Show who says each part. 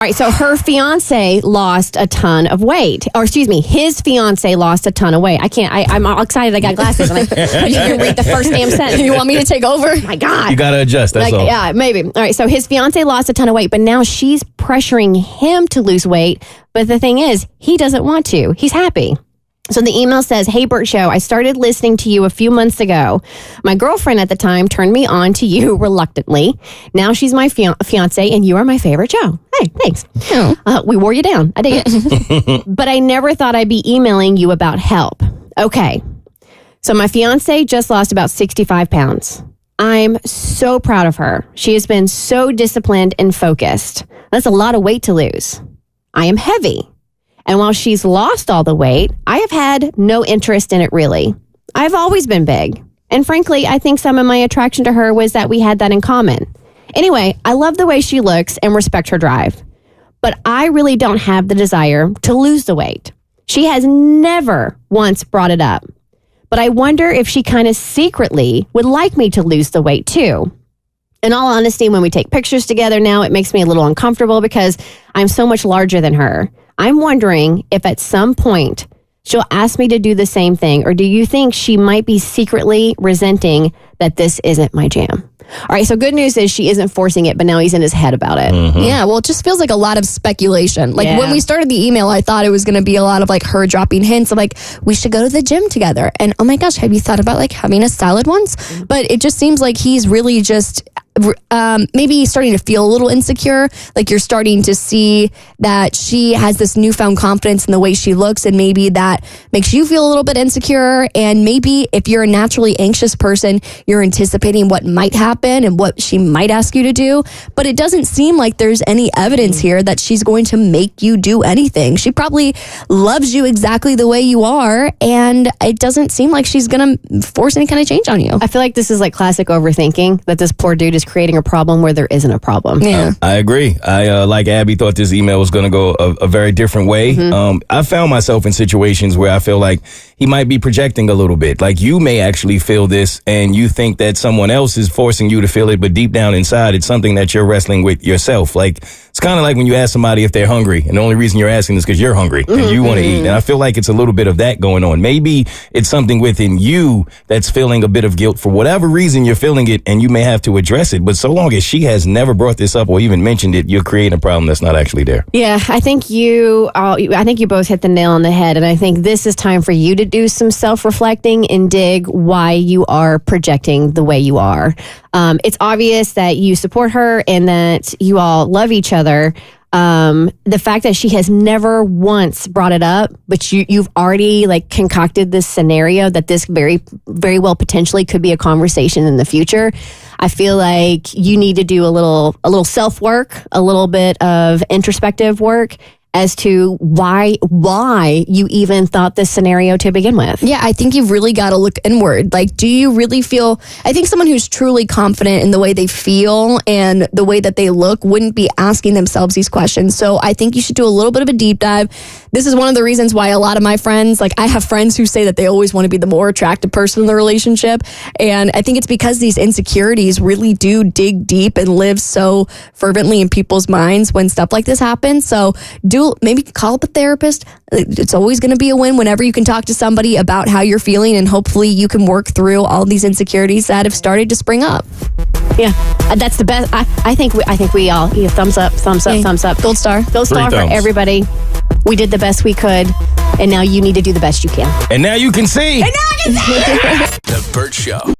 Speaker 1: All right, so her fiance lost a ton of weight. Or excuse me, his fiance lost a ton of weight. I'm all excited. I got glasses. And you can read the first damn sentence.
Speaker 2: You want me to take over?
Speaker 1: Oh my God.
Speaker 3: You got to adjust, that's all.
Speaker 1: Yeah, maybe. All right, so his fiance lost a ton of weight, but now she's pressuring him to lose weight. But the thing is, he doesn't want to. He's happy. So the email says, "Hey, Bert Show, I started listening to you a few months ago. My girlfriend at the time turned me on to you reluctantly. Now she's my fiance, and you are my favorite show." Hey, thanks. We wore you down. I dig it. But I never thought I'd be emailing you about help. Okay. So my fiance just lost about 65 pounds. I'm so proud of her. She has been so disciplined and focused. That's a lot of weight to lose. I am heavy. And while she's lost all the weight, I have had no interest in it really. I've always been big. And frankly, I think some of my attraction to her was that we had that in common. Anyway, I love the way she looks and respect her drive. But I really don't have the desire to lose the weight. She has never once brought it up. But I wonder if she kind of secretly would like me to lose the weight too. In all honesty, when we take pictures together now, it makes me a little uncomfortable because I'm so much larger than her. I'm wondering if at some point she'll ask me to do the same thing, or do you think she might be secretly resenting that this isn't my jam? All right, so good news is she isn't forcing it, but now he's in his head about it.
Speaker 3: Mm-hmm.
Speaker 2: Yeah, well, it just feels like a lot of speculation. Like when we started the email, I thought it was going to be a lot of like her dropping hints of like, we should go to the gym together. And oh my gosh, have you thought about like having a salad once? Mm-hmm. But it just seems like he's really just maybe starting to feel a little insecure. Like you're starting to see that she has this newfound confidence in the way she looks, and maybe that makes you feel a little bit insecure. And maybe if you're a naturally anxious person, you're anticipating what might happen and what she might ask you to do. But it doesn't seem like there's any evidence here that she's going to make you do anything. She probably loves you exactly the way you are, and it doesn't seem like she's going to force any kind of change on you.
Speaker 1: I feel like this is like classic overthinking, that this poor dude is creating a problem where there isn't a problem.
Speaker 2: Yeah.
Speaker 3: I agree. I, like Abby, thought this email was going to go a very different way. Mm-hmm. I found myself in situations where I feel like he might be projecting a little bit. Like you may actually feel this and you think that someone else is forcing you to feel it, but deep down inside, it's something that you're wrestling with yourself. Like it's kind of like when you ask somebody if they're hungry, and the only reason you're asking is because you're hungry and you want to eat. And I feel like it's a little bit of that going on. Maybe it's something within you that's feeling a bit of guilt for whatever reason you're feeling it, and you may have to address it. But so long as she has never brought this up or even mentioned it, you're creating a problem that's not actually there.
Speaker 1: Yeah, I think you both hit the nail on the head. And I think this is time for you to do some self-reflecting and dig why you are projecting the way you are. It's obvious that you support her and that you all love each other. The fact that she has never once brought it up, but you've already like concocted this scenario that this very, very well potentially could be a conversation in the future. I feel like you need to do a little self work, a little bit of introspective work as to why you even thought this scenario to begin with.
Speaker 2: Yeah, I think you've really got to look inward. Like, do you really feel, I think someone who's truly confident in the way they feel and the way that they look wouldn't be asking themselves these questions. So I think you should do a little bit of a deep dive. This is one of the reasons why a lot of my friends, like I have friends who say that they always want to be the more attractive person in the relationship. And I think it's because these insecurities really do dig deep and live so fervently in people's minds when stuff like this happens. So maybe call up a therapist. It's always going to be a win whenever you can talk to somebody about how you're feeling, and hopefully you can work through all these insecurities that have started to spring up.
Speaker 1: Yeah, that's the best. I think we all thumbs up, thumbs up.
Speaker 2: Gold star
Speaker 1: for everybody. We did the best we could, and now you need to do the best you can.
Speaker 3: And now you can see.
Speaker 1: The
Speaker 4: Bert Show.